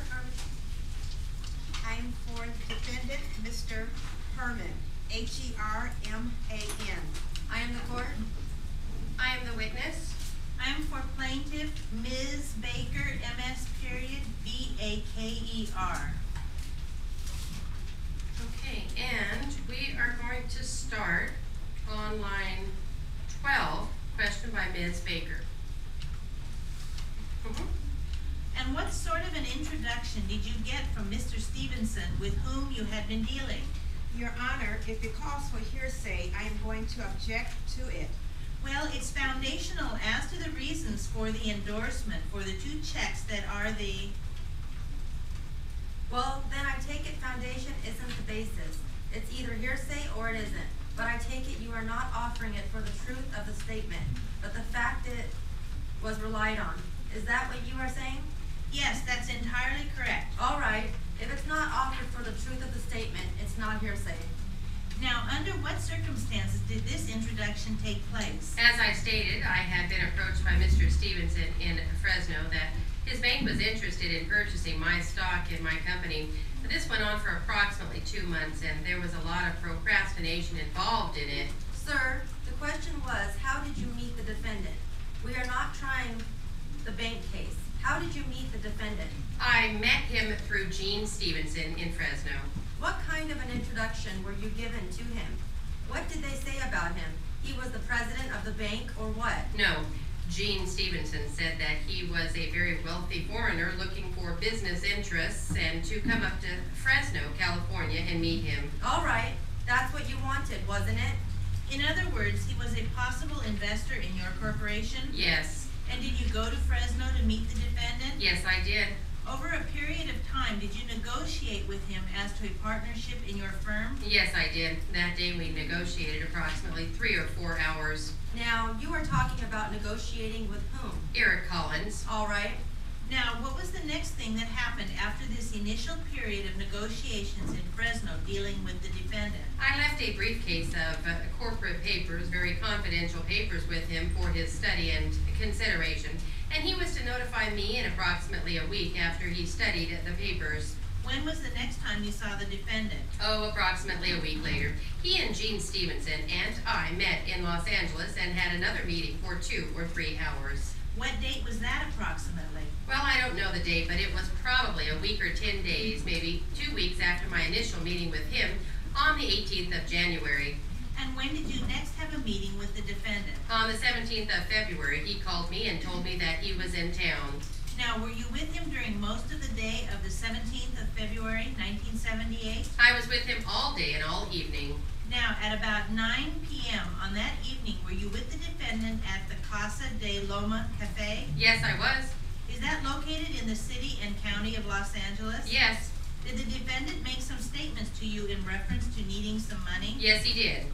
Clerk Harmon. I'm for the defendant, Mr. Herman, H-E-R-M-A-N. I am the court. I am the witness. I am for plaintiff, Ms. Baker, M.S. period, B-A-K-E-R. Okay, and we are going to start on line 12, question by Ms. Baker. And what sort of an introduction did you get from Mr. Stevenson with whom you had been dealing? Your Honor, if it calls for hearsay, I am going to object to it. Well, it's foundational as to the reasons for the endorsement for the two checks that are the... Well, then I take it foundation isn't the basis. It's either hearsay or it isn't. But I take it you are not offering it for the truth of the statement, but the fact it was relied on. Is that what you are saying? Yes, that's entirely correct. All right. If it's not offered for the truth of the statement, it's not hearsay. Now, under what circumstances did this introduction take place? As I stated, I had been approached by Mr. Stevenson in Fresno that his bank was interested in purchasing my stock in my company. This went on for approximately 2 months, and there was a lot of procrastination involved in it. Sir, the question was, how did you meet the defendant? We are not trying the bank case. How did you meet the defendant? I met him through Gene Stevenson in Fresno. What kind of an introduction were you given to him? What did they say about him? He was the president of the bank or what? No, Gene Stevenson said that he was a very wealthy foreigner looking for business interests and to come up to Fresno, California and meet him. All right, that's what you wanted, wasn't it? In other words, he was a possible investor in your corporation? Yes. And did you go to Fresno to meet the defendant? Yes, I did. Over a period of time, did you negotiate with him as to a partnership in your firm? Yes, I did. That day we negotiated approximately 3 or 4 hours. Now, you are talking about negotiating with whom? Eric Collins. All right. Now, what was the next thing that happened after this initial period of negotiations in Fresno dealing with the defendant? I left a briefcase of corporate papers, very confidential papers, with him for his study and consideration, and he was to notify me in approximately a week after he studied the papers. When was the next time you saw the defendant? Oh, approximately a week later. He and Gene Stevenson and I met in Los Angeles and had another meeting for 2 or 3 hours. What date was that approximately? Well, I don't know the date, but it was probably a week or 10 days, maybe 2 weeks after my initial meeting with him on the 18th of January. And when did you next have a meeting with the defendant? On the 17th of February, he called me and told me that he was in town. Now, were you with him during most of the day of the 17th of February, 1978? I was with him all day and all evening. Now, at about 9 p.m. on that evening, were you with the defendant at the Casa de Loma Cafe? Yes, I was. Is that located in the city and county of Los Angeles? Yes. Did the defendant make some statements to you in reference to needing some money? Yes, he did.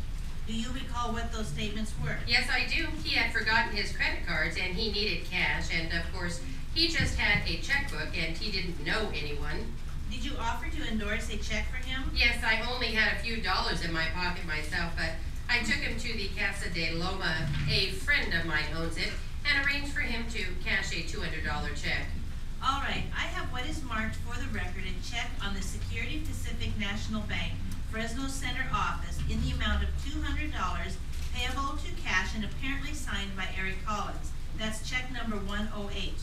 Do you recall what those statements were? Yes, I do. He had forgotten his credit cards and he needed cash, and of course, he just had a checkbook and he didn't know anyone. Did you offer to endorse a check for him? Yes, I only had a few dollars in my pocket myself, but I took him to the Casa de Loma. A friend of mine owns it, and arranged for him to cash a $200 check. All right, I have what is marked for the record a check on the Security Pacific National Bank, Fresno Center office in the amount of $200 payable to cash and apparently signed by Eric Collins. That's check number 108.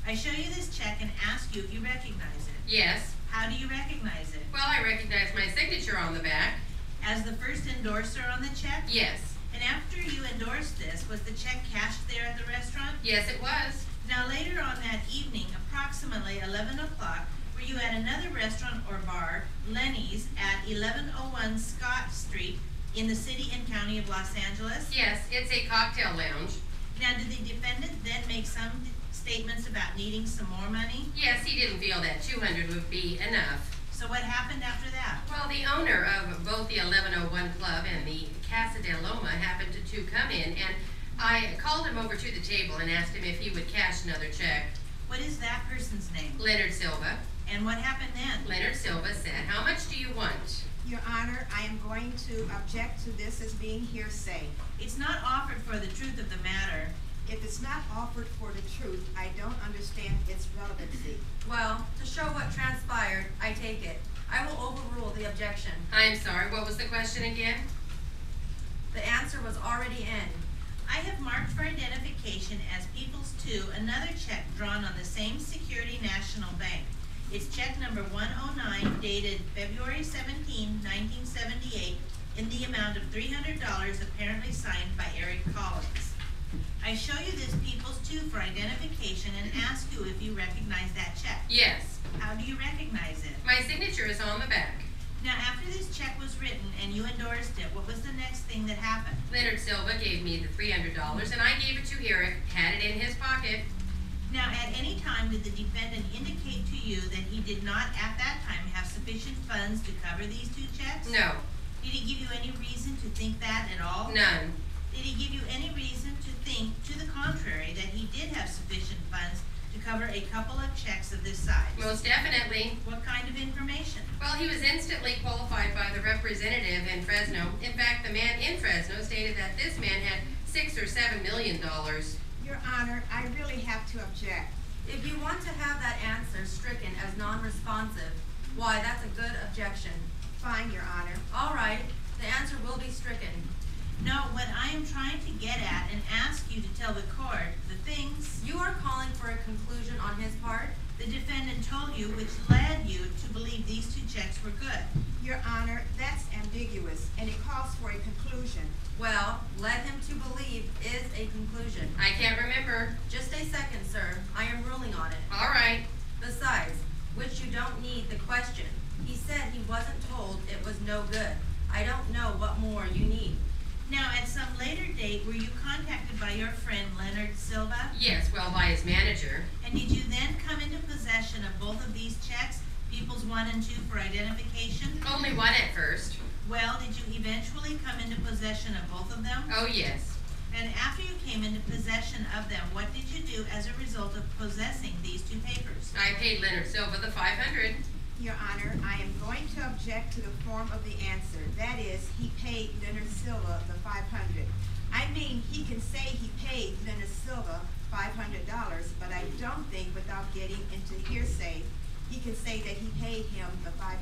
I show you this check and ask you if you recognize it. Yes. How do you recognize it? Well, I recognize my signature on the back. As the first endorser on the check? Yes. And after you endorsed this, was the check cashed there at the restaurant? Yes, it was. Now later on that evening, approximately 11 o'clock, were you at another restaurant or bar, Lenny's, at 1101 Scott Street in the city and county of Los Angeles? Yes, it's a cocktail lounge. Now did the defendant then make some statements about needing some more money? Yes, he didn't feel that 200 would be enough. So what happened after that? Well, the owner of both the 1101 Club and the Casa de Loma happened to come in, and I called him over to the table and asked him if he would cash another check. What is that person's name? Leonard Silva. And what happened then? Leonard Silva said, "How much do you want?" Your Honor, I am going to object to this as being hearsay. It's not offered for the truth of the matter. If it's not offered for the truth, I don't understand its relevancy. Well, to show what transpired, I take it. I will overrule the objection. I'm sorry, what was the question again? The answer was already in. I have marked for identification as Peoples 2 another check drawn on the same Security National Bank. It's check number 109 dated February 17, 1978 in the amount of $300 apparently signed by Eric Collins. I show you this Peoples 2 for identification and ask you if you recognize that check. Yes. How do you recognize it? My signature is on the back. Now, after this check was written and you endorsed it, what was the next thing that happened? Leonard Silva gave me the $300 and I gave it to Eric, had it in his pocket. Now, at any time, did the defendant indicate to you that he did not at that time have sufficient funds to cover these two checks? No, Did he give you any reason to think that at all? none. Did he give you any reason to think, to the contrary, that he did have sufficient funds to cover a couple of checks of this size? Most definitely. What kind of information? Well, he was instantly qualified by the representative in Fresno. In fact, the man in Fresno stated that this man had $6 or $7 million. Your Honor, I really have to object. If you want to have that answer stricken as non-responsive, why, that's a good objection. Fine, Your Honor. All right, the answer will be stricken. No, what I am trying to get at and ask you to tell the court the things You are calling for a conclusion on his part? the defendant told you which led you to believe these two checks were good. Your Honor, that's ambiguous, and it calls for a conclusion. Well, led him to believe is a conclusion. I can't remember. Just a second, sir. I am ruling on it. All right. Besides, which you don't need the question. He said he wasn't told it was no good. I don't know what more you need. Now, at some later date, were you contacted by your friend Leonard Silva? Yes, well, by his manager. And did you then come into possession of both of these checks, Peoples 1 and 2, for identification? Only one at first. Well, did you eventually come into possession of both of them? Oh, yes. And after you came into possession of them, what did you do as a result of possessing these two papers? I paid Leonard Silva the $500. Your Honor, I am going to object to the form of the answer. That is, he paid Leonard Silva the $500. I mean, he can say he paid Leonard Silva $500, but I don't think without getting into hearsay, he can say that he paid him the $500.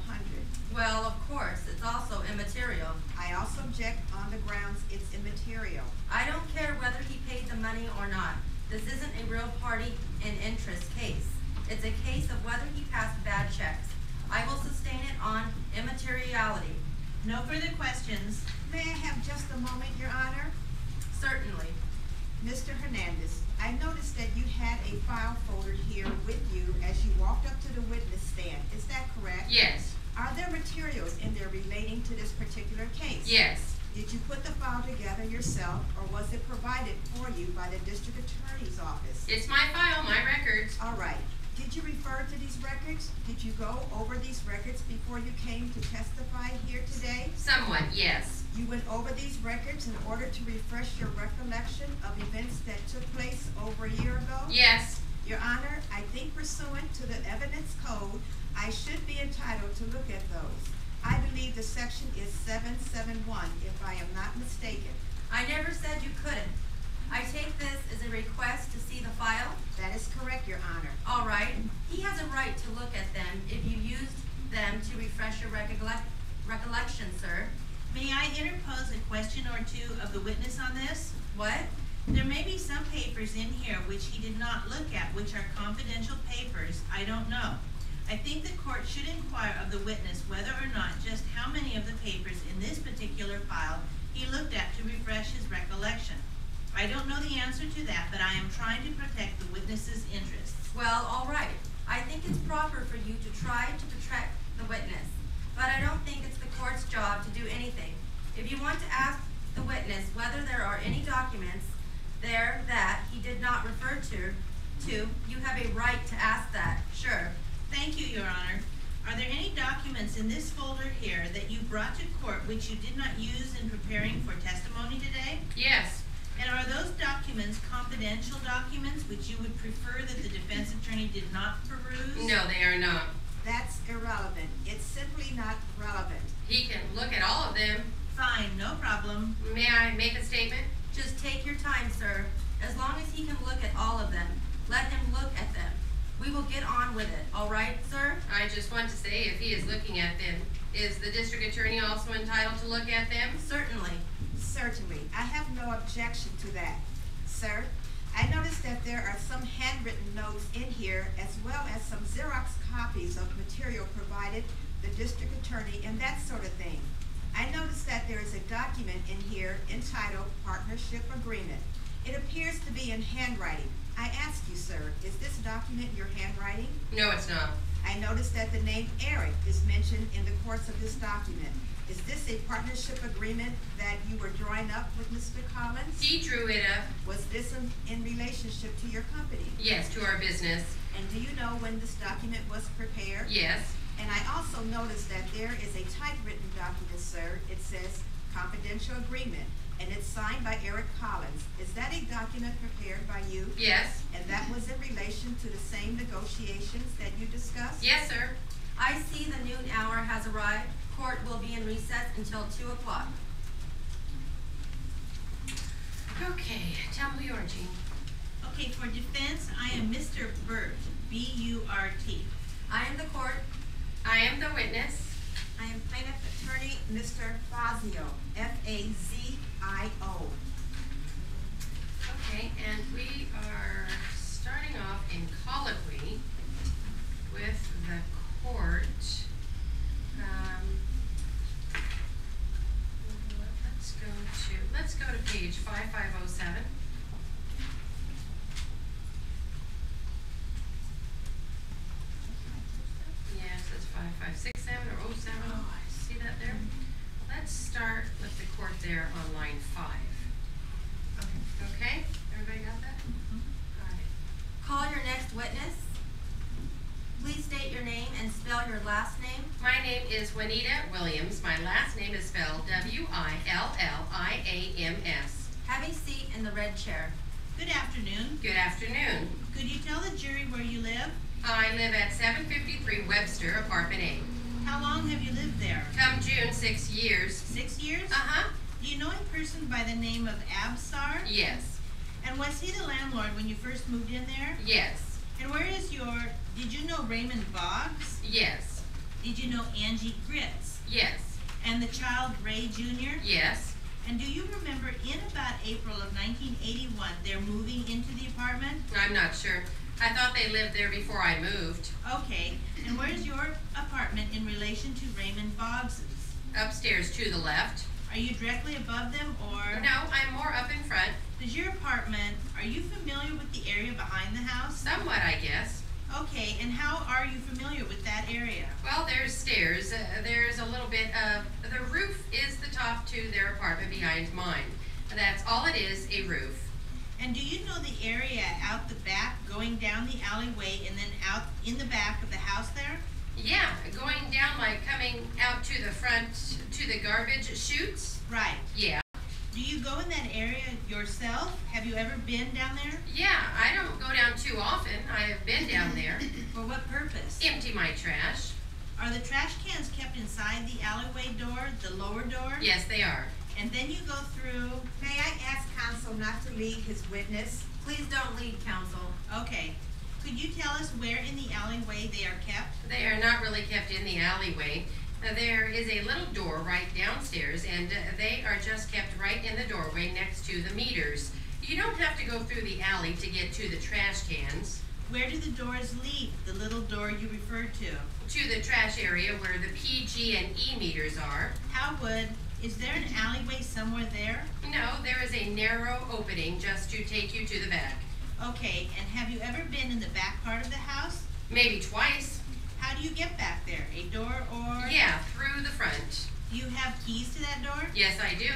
Well, of course, it's also immaterial. I also object on the grounds it's immaterial. I don't care whether he paid the money or not. This isn't a real party and interest case. It's a case of whether he passed bad checks. I will sustain it on immateriality. No further questions. May I have just a moment, Your Honor? Certainly. Mr. Hernandez, I noticed that you had a file folder here with you as you walked up to the witness stand. Is that correct? Yes. Are there materials in there relating to this particular case? Yes. Did you put the file together yourself, or was it provided for you by the district attorney's office? It's my file, my records. All right. Did you refer to these records? Did you go over these records before you came to testify here today? Somewhat, yes. You went over these records in order to refresh your recollection of events that took place over a year ago? Yes. Your Honor, I think pursuant to the evidence code, I should be entitled to look at those. I believe the section is 771, if I am not mistaken. I never said you couldn't. I take this as a request to see the file. That is correct, Your Honor. All right. He has a right to look at them if you used them to refresh your recollection, sir. May I interpose a question or two of the witness on this? What? There may be some papers in here which he did not look at, which are confidential papers. I don't know. I think the court should inquire of the witness whether or not just how many of the papers in this particular file he looked at to refresh his recollection. I don't know the answer to that, but I am trying to protect the witness's interests. Well, all right. I think it's proper for you to try to protect the witness, but I don't think it's the court's job to do anything. If you want to ask the witness whether there are any documents there that he did not refer to, you have a right to ask that, sure. Thank you, Your Honor. Are there any documents in this folder here that you brought to court which you did not use in preparing for testimony today? Yes. And are those documents confidential documents which you would prefer that the defense attorney did not peruse? No, they are not. That's irrelevant. It's simply not relevant. He can look at all of them. Fine, no problem. May I make a statement? Just take your time, sir. As long as he can look at all of them, let him look at them. We will get on with it, all right, sir? I just want to say, if he is looking at them, is the district attorney also entitled to look at them? Certainly. Certainly, I have no objection to that. Sir, I noticed that there are some handwritten notes in here as well as some Xerox copies of material provided the district attorney and that sort of thing. I noticed that there is a document in here entitled Partnership Agreement. It appears to be in handwriting. I ask you, sir, is this document your handwriting? No, it's not. I noticed that the name Eric is mentioned in the course of this document. Is this a partnership agreement that you were drawing up with Mr. Collins? He drew it up, Was this in relationship to your company? yes, to our business, And do you know when this document was prepared? yes. And I also noticed that there is a typewritten document, sir. It says confidential agreement, and it's signed by Eric Collins. Is that a document prepared by you? Yes, And that was in relation to the same negotiations that you discussed? yes, sir. I see the noon hour has arrived. Court will be in recess until 2 o'clock. Okay, tell me yours, Jean. Okay, for defense, I am Mr. Burt, B-U-R-T. I am the court. I am the witness. I am plaintiff attorney, Mr. Fazio, F-A-Z-I-O. Okay, and we are starting off in colloquy with the court. Let's go to page 5507. Yes, it's 5567 or 07. See that there? Let's start with the court there on line 5. Okay, everybody got that? Got it. Call your next witness. Please state your name and spell your last name. My name is Juanita Williams. My last name is spelled W-I-L-L-I-A-M-S. Have a seat in the red chair. Good afternoon. Good afternoon. Could you tell the jury where you live? I live at 753 Webster, Apartment A. How long have you lived there? Come June, 6 years. 6 years? Uh-huh. Do you know a person by the name of Absar? Yes. And was he the landlord when you first moved in there? Yes. And did you know Raymond Boggs? Yes. Did you know Angie Gritz? Yes. And the child Ray Jr.? Yes. And do you remember in about April of 1981, they're moving into the apartment? I'm not sure. I thought they lived there before I moved. Okay, and where's your apartment in relation to Raymond Boggs's? Upstairs to the left. Are you directly above them or? No, I'm more up in front. Are you familiar with the area behind the house? Somewhat, I guess. Okay, and how are you familiar with that area? Well, there's stairs. There's a little bit of, the roof is the top to their apartment behind mine. That's all it is, a roof. And do you know the area out the back, going down the alleyway and then out in the back of the house there? Yeah, going down like coming out to the front to the garbage chutes. Right. Yeah. Do you go in that area yourself? Have you ever been down there? Yeah, I don't go down too often. I have been down there. For what purpose? Empty my trash. Are the trash cans kept inside the alleyway door, the lower door? Yes, they are. And then you go through, May I ask counsel not to lead his witness? Please don't lead, counsel. okay. Could you tell us where in the alleyway they are kept? They are not really kept in the alleyway. There is a little door right downstairs, and they are just kept right in the doorway next to the meters. You don't have to go through the alley to get to the trash cans. Where do the doors lead, the little door you referred to? To the trash area where the PG and E meters are. Is there an alleyway somewhere there? No, there is a narrow opening just to take you to the back. Okay, and have you ever been in the back part of the house? Maybe twice. How do you get back there? A door or? Yeah, through the front. Do you have keys to that door? Yes, I do.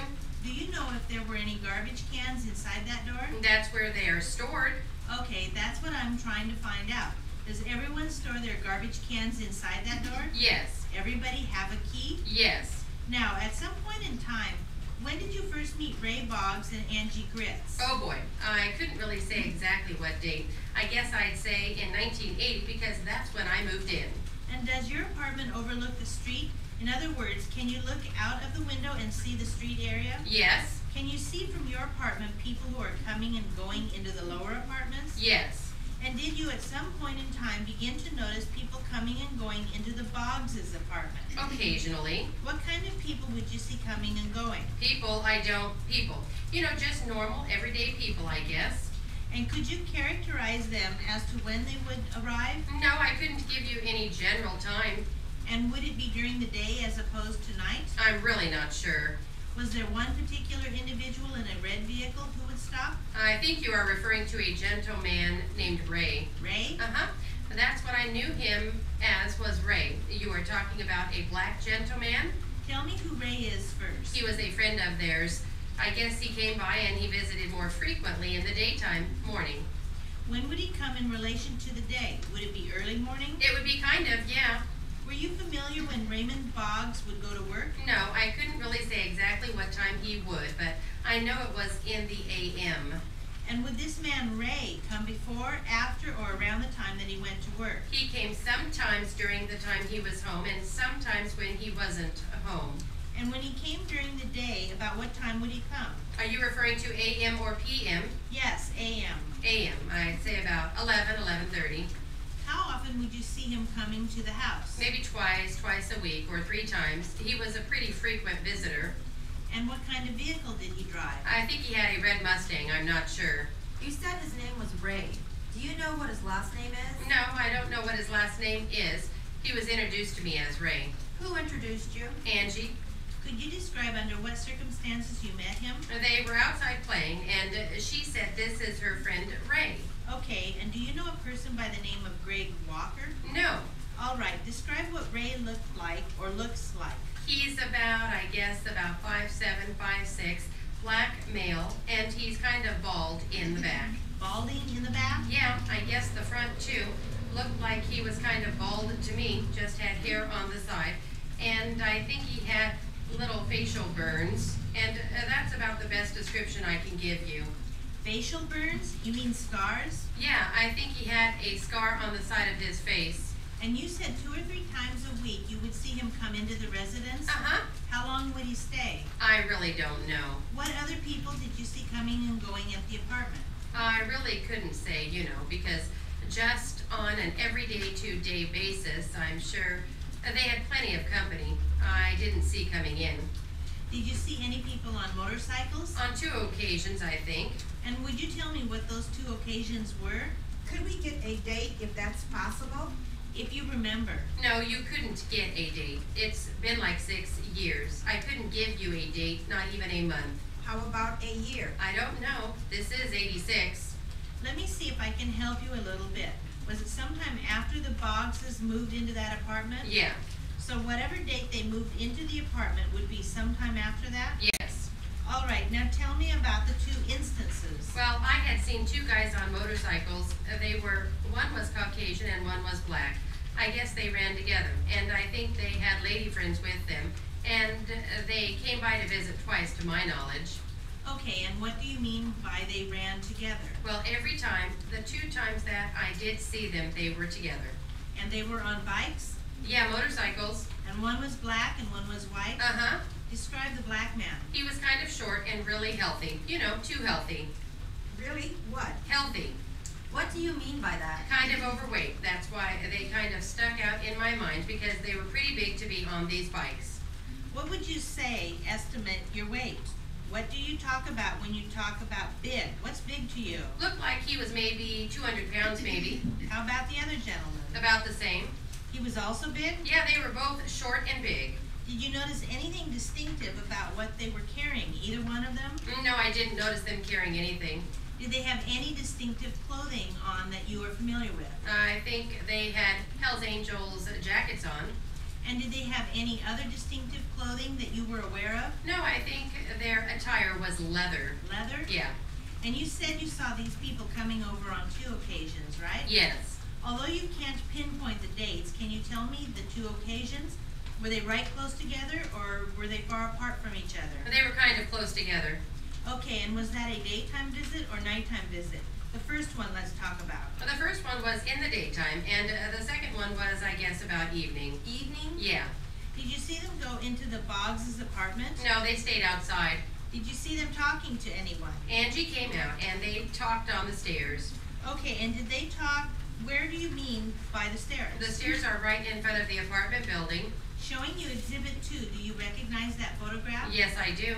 Do you know if there were any garbage cans inside that door? That's where they are stored. Okay, that's what I'm trying to find out. Does everyone store their garbage cans inside that door? Yes. Everybody have a key? Yes. Now, at some point in time, when did you first meet Ray Boggs and Angie Gritz? Oh boy, I couldn't really say exactly what date. I guess I'd say in 1980 because that's when I moved in. And does your apartment overlook the street? In other words, can you look out of the window and see the street area? Yes. Can you see from your apartment people who are coming and going into the lower apartments? Yes. And did you at some point in time begin to notice people coming and going into the Boggs' apartment? Occasionally. What kind of people would you see coming and going? People. You know, just normal, everyday people, I guess. And could you characterize them as to when they would arrive? No, I couldn't give you any general time. And would it be during the day as opposed to night? I'm really not sure. Was there one particular individual in a red vehicle who would stop? I think you are referring to a gentleman named Ray. Ray? Uh-huh. That's what I knew him as, was Ray. You are talking about a black gentleman? Tell me who Ray is first. He was a friend of theirs. I guess he came by and he visited more frequently in the daytime, morning. When would he come in relation to the day? Would it be early morning? It would be kind of, yeah. Were you familiar when Raymond Boggs would go to work? No, I couldn't really say exactly what time he would, but I know it was in the AM. And would this man Ray come before, after, or around the time that he went to work? He came sometimes during the time he was home and sometimes when he wasn't home. And when he came during the day, about what time would he come? Are you referring to AM or PM? Yes, a.m. AM, I'd say about 11:30. How often would you see him coming to the house? Maybe twice a week, or 3 times. He was a pretty frequent visitor. And what kind of vehicle did he drive? I think he had a red Mustang, I'm not sure. You said his name was Ray. Do you know what his last name is? No, I don't know what his last name is. He was introduced to me as Ray. Who introduced you? Angie. Could you describe under what circumstances you met him? They were outside playing, and she said this is her friend Ray. Okay, and do you know a person by the name of Greg Walker? No. All right, describe what Ray looked like or looks like. He's about 5'7", 5'6", black male, and he's kind of bald in the back. Balding in the back? Yeah, I guess the front too. Looked like he was kind of bald to me, just had hair on the side. And I think he had little facial burns, and that's about the best description I can give you. Facial burns? You mean scars? Yeah, I think he had a scar on the side of his face. And you said 2 or 3 times a week you would see him come into the residence? Uh-huh. How long would he stay? I really don't know. What other people did you see coming and going at the apartment? I really couldn't say, because just on an everyday to-day basis, I'm sure they had plenty of company. I didn't see coming in. Did you see any people on motorcycles? On 2 occasions, I think. And would you tell me what those 2 occasions were? Could we get a date if that's possible? If you remember. No, you couldn't get a date. It's been like 6 years. I couldn't give you a date, not even a month. How about a year? I don't know. This is 86. Let me see if I can help you a little bit. Was it sometime after the Boggses moved into that apartment? Yeah. So whatever date they moved into the apartment would be sometime after that? Yes. All right, now tell me about the 2 instances. Well, I had seen 2 guys on motorcycles. One was Caucasian and one was black. I guess they ran together, and I think they had lady friends with them, and they came by to visit twice, to my knowledge. Okay, and what do you mean by they ran together? Well, every time, the 2 times that I did see them, they were together. And they were on bikes? Yeah, motorcycles. And one was black and one was white? Uh-huh. Describe the black man. He was kind of short and really healthy. Too healthy. Really? What? Healthy. What do you mean by that? Kind of overweight. That's why they kind of stuck out in my mind, because they were pretty big to be on these bikes. What would you say, estimate your weight? What do you talk about when you talk about big? What's big to you? Looked like he was maybe 200 pounds, maybe. How about the other gentleman? About the same. He was also big? Yeah, they were both short and big. Did you notice anything distinctive about what they were carrying, either one of them? No, I didn't notice them carrying anything. Did they have any distinctive clothing on that you were familiar with? I think they had Hell's Angels jackets on. And did they have any other distinctive clothing that you were aware of? No, I think their attire was leather. Leather? Yeah. And you said you saw these people coming over on 2 occasions, right? Yes. Although you can't pinpoint the dates, can you tell me the 2 occasions? Were they right close together, or were they far apart from each other? They were kind of close together. Okay, and was that a daytime visit or nighttime visit? The first one let's talk about. The first one was in the daytime, and the second one was, I guess, about evening. Evening? Yeah. Did you see them go into the Boggs' apartment? No, they stayed outside. Did you see them talking to anyone? Angie came out and they talked on the stairs. Okay, and did they talk, where do you mean by the stairs? The stairs are right in front of the apartment building. Showing you Exhibit 2, do you recognize that photograph? Yes, I do.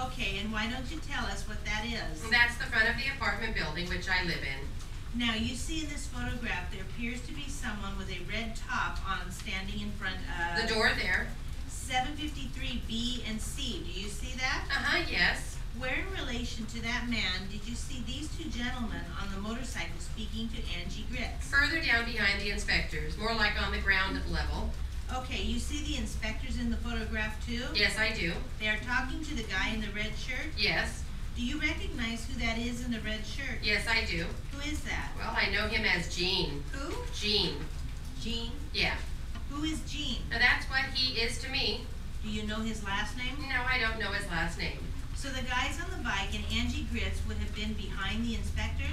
Okay, and why don't you tell us what that is? That's the front of the apartment building which I live in. Now, you see in this photograph, there appears to be someone with a red top on standing in front of... The door there. 753 B and C. Do you see that? Yes. Where in relation to that man did you see these two gentlemen on the motorcycle speaking to Angie Gritz? Further down behind the inspectors, more like on the ground level. Okay, you see the inspectors in the photograph too? Yes, I do. They are talking to the guy in the red shirt? Yes. Do you recognize who that is in the red shirt? Yes, I do. Who is that? Well, I know him as Gene. Who? Gene. Gene? Yeah. Who is Gene? Now that's what he is to me. Do you know his last name? No, I don't know his last name. So the guys on the bike and Angie Gritz would have been behind the inspectors?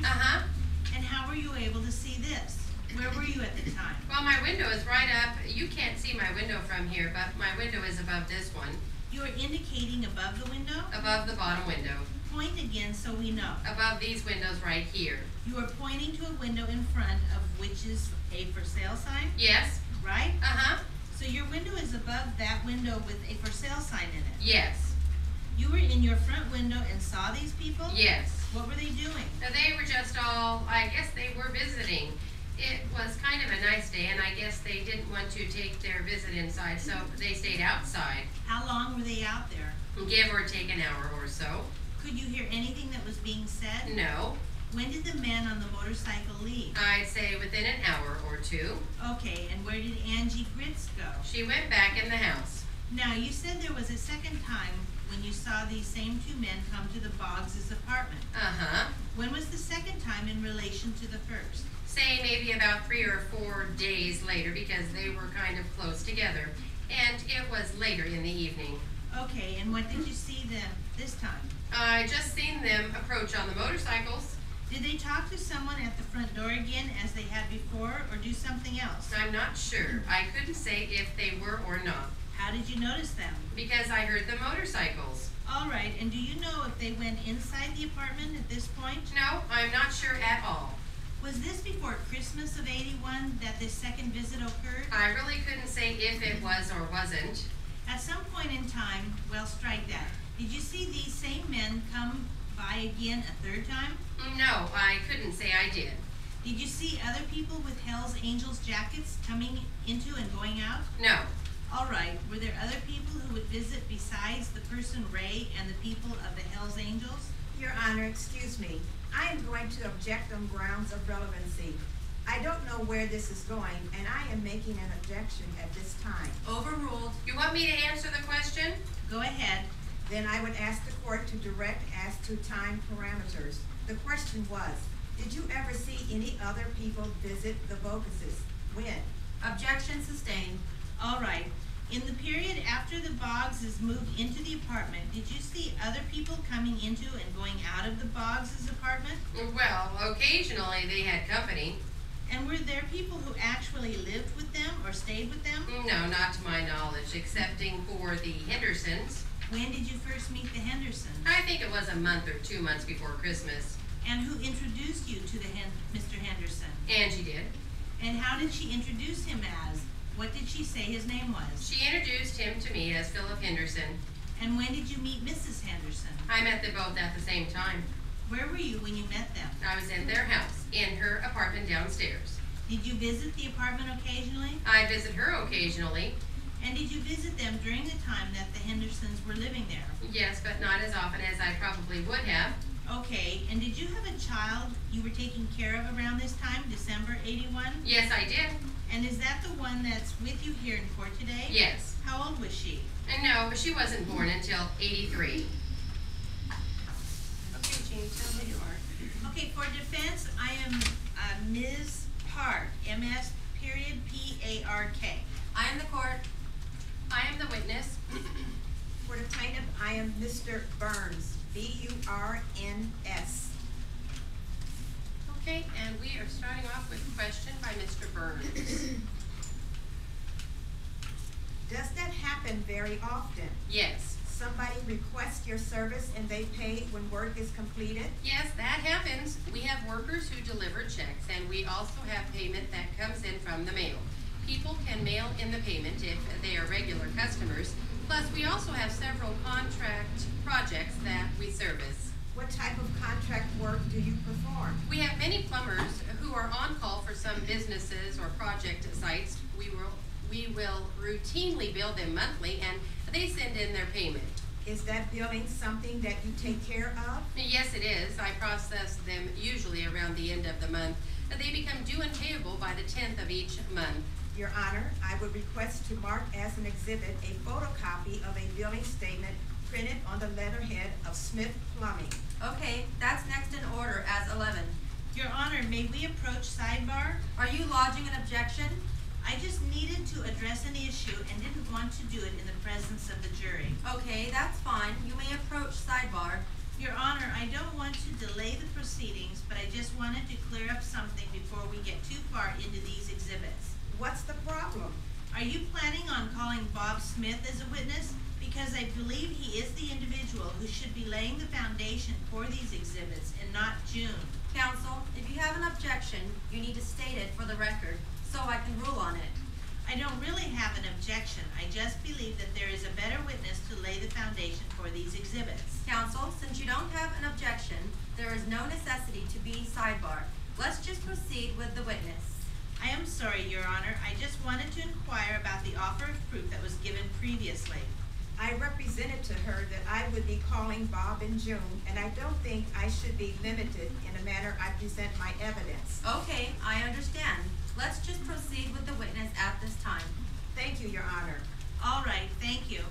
And how were you able to see this? Where were you at the time? Well, my window is right up. You can't see my window from here, but my window is above this one. You are indicating above the window? Above the bottom window. Point again so we know. Above these windows right here. You are pointing to a window in front of which is a for sale sign, Yes. right? Uh-huh. So your window is above that window with a for sale sign in it. Yes. You were in your front window and saw these people? Yes. What were they doing? Now, they were just all, I guess they were visiting. It was kind of a nice day, and I guess they didn't want to take their visit inside, so they stayed outside. How long were they out there? Give or take an hour or so. Could you hear anything that was being said? No. When did the man on the motorcycle leave? I'd say within an hour or two. Okay, and where did Angie Gritz go? She went back in the house. Now, you said there was a second time when you saw these same two men come to the Boggs' apartment. Uh-huh. When was the second time in relation to the first? Say maybe about 3 or 4 days later, because they were kind of close together. And it was later in the evening. Okay, and what did you see them this time? I just seen them approach on the motorcycles. Did they talk to someone at the front door again as they had before, or do something else? I'm not sure. I couldn't say if they were or not, How did you notice them? because I heard the motorcycles. All right, and do you know if they went inside the apartment at this point? No, I'm not sure at all. Was this before Christmas of '81 that this second visit occurred? I really couldn't say if it was or wasn't. At some point in time, well, strike that. Did you see these same men come by again a third time? No, I couldn't say I did. Did you see other people with Hell's Angels jackets coming into and going out? No. All right, were there other people who would visit besides the person Ray and the people of the Hell's Angels? Your Honor, excuse me. I am going to object on grounds of relevancy. I don't know where this is going, and I am making an objection at this time. Overruled. You want me to answer the question? Go ahead. Then I would ask the court to direct as to time parameters. The question was, did you ever see any other people visit the Boguses? When? Objection sustained. All right. In the period after the Boggses moved into the apartment, did you see other people coming into and going out of the Boggses apartment? Well, occasionally they had company. And were there people who actually lived with them or stayed with them? No, not to my knowledge, excepting for the Hendersons. When did you first meet the Hendersons? I think it was a month or 2 months before Christmas. And who introduced you to the Mr. Henderson? Angie did. And how did she introduce him as? What did she say his name was? She introduced him to me as Philip Henderson. And when did you meet Mrs. Henderson? I met them both at the same time. Where were you when you met them? I was in their house, in her apartment downstairs. Did you visit the apartment occasionally? I visit her occasionally. And did you visit them during the time that the Hendersons were living there? Yes, but not as often as I probably would have. Okay, and did you have a child you were taking care of around this time, December '81? Yes, I did. And is that the one that's with you here in court today? Yes. How old was she? And no, she wasn't born until 83. Okay, Jean, tell me you are. Okay, for defense, I am Ms. Park, MS period P-A-R-K. I am the court. I am the witness. For the plaintiff, I am Mr. Burns, B-U-R-N-S. Okay, and we are starting off with a question by Mr. Burns. Does that happen very often? Yes. somebody request your service and they pay when work is completed? Yes, that happens. We have workers who deliver checks, and we also have payment that comes in from the mail. People can mail in the payment if they are regular customers. Plus, we also have several contract projects that we service. What type of contract work do you perform? We have many plumbers who are on call for some businesses or project sites. We will routinely bill them monthly, and they send in their payment. Is that billing something that you take care of? Yes, it is. I process them usually around the end of the month. They become due and payable by the 10th of each month. Your Honor, I would request to mark as an exhibit a photocopy of a billing statement printed on the letterhead of Smith Plumbing. Okay, that's next in order as 11. Your Honor, may we approach sidebar? Are you lodging an objection? I just needed to address an issue and didn't want to do it in the presence of the jury. Okay, that's fine. You may approach sidebar. Your Honor, I don't want to delay the proceedings, but I just wanted to clear up something before we get too far into these exhibits. What's the problem? Are you planning on calling Bob Smith as a witness? Because I believe he is the individual who should be laying the foundation for these exhibits and not June. Counsel, if you have an objection, you need to state it for the record, so I can rule on it. I don't really have an objection. I just believe that there is a better witness to lay the foundation for these exhibits. Counsel, since you don't have an objection, there is no necessity to be sidebar. Let's just proceed with the witness. I am sorry, Your Honor. I just wanted to inquire about the offer of proof that was given previously. I represented to her that I would be calling Bob in June, and I don't think I should be limited in the manner I present my evidence. Okay, I understand. Let's just proceed with the witness at this time. Thank you, Your Honor. All right, thank you.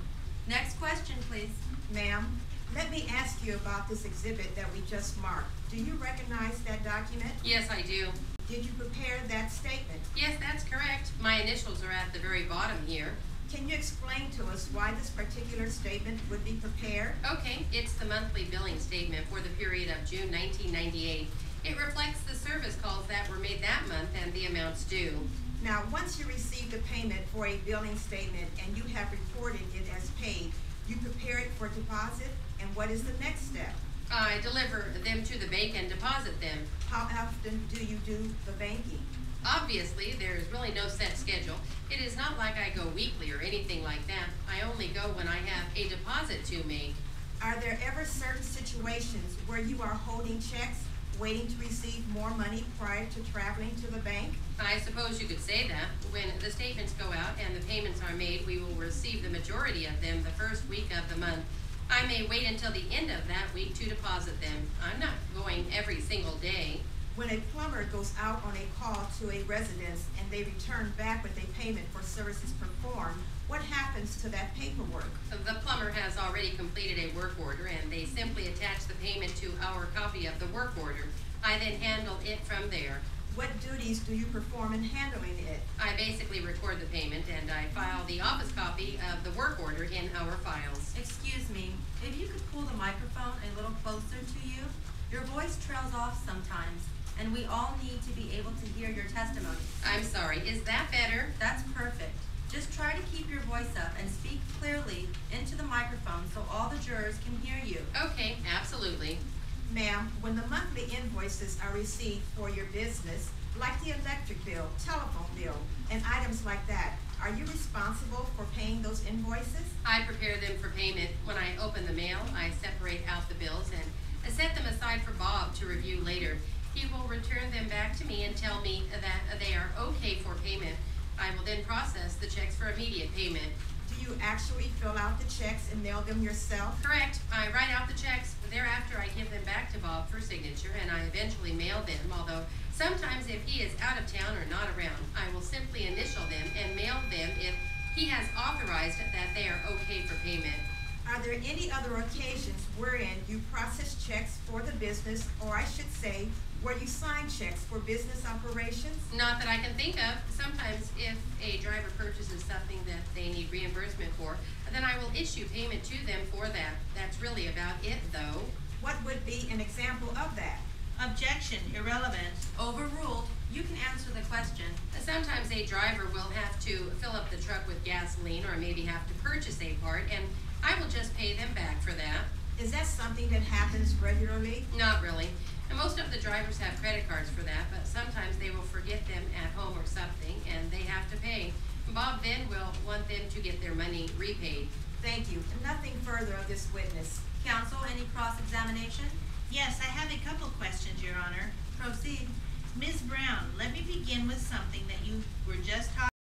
Next question, please. Ma'am, let me ask you about this exhibit that we just marked. Do you recognize that document? Yes, I do. Did you prepare that statement? Yes, that's correct. My initials are at the very bottom here. Can you explain to us why this particular statement would be prepared? Okay, it's the monthly billing statement for the period of June 1998. It reflects the service calls that were made that month and the amounts due. Now, once you receive the payment for a billing statement and you have reported it as paid, you prepare it for deposit, and what is the next step? I deliver them to the bank and deposit them. How often do you do the banking? Obviously, there is really no set schedule. It is not like I go weekly or anything like that. I only go when I have a deposit to make. Are there ever certain situations where you are holding checks, waiting to receive more money prior to traveling to the bank? I suppose you could say that. When the statements go out and the payments are made, we will receive the majority of them the first week of the month. I may wait until the end of that week to deposit them. I'm not going every single day. When a plumber goes out on a call to a residence and they return back with a payment for services performed, what happens to that paperwork? The plumber has already completed a work order, and they simply attach the payment to our copy of the work order. I then handle it from there. What duties do you perform in handling it? I basically record the payment, and I file the office copy of the work order in our files. Excuse me, if you could pull the microphone a little closer to you. Your voice trails off sometimes, and we all need to be able to hear your testimony. I'm sorry, is that better? That's perfect. Just try to keep your voice up and speak clearly into the microphone so all the jurors can hear you. Okay, absolutely. Ma'am, when the monthly invoices are received for your business, like the electric bill, telephone bill, and items like that, are you responsible for paying those invoices? I prepare them for payment. When I open the mail, I separate out the bills and I set them aside for Bob to review later. He will return them back to me and tell me that they are okay for payment. I will then process the checks for immediate payment. Do you actually fill out the checks and mail them yourself? Correct. I write out the checks. Thereafter, I give them back to Bob for signature, and I eventually mail them, although sometimes if he is out of town or not around, I will simply initial them and mail them if he has authorized that they are okay for payment. Are there any other occasions wherein you process checks for the business, or I should say, where you sign checks for business operations? Not that I can think of. Sometimes if a driver purchases something that they need reimbursement for, then I will issue payment to them for that. That's really about it, though. What would be an example of that? Objection, irrelevant. Overruled. You can answer the question. Sometimes a driver will have to fill up up the truck with gasoline or maybe have to purchase a part, and I will just pay them back for that. Is that something that happens regularly? Not really. And most of the drivers have credit cards for that, but sometimes they will forget them at home or something, and they have to pay. Bob then will want them to get their money repaid. Thank you. Nothing further of this witness. Counsel, any cross-examination? Yes, I have a couple questions, Your Honor. Proceed. Ms. Brown, let me begin with something that you were just talking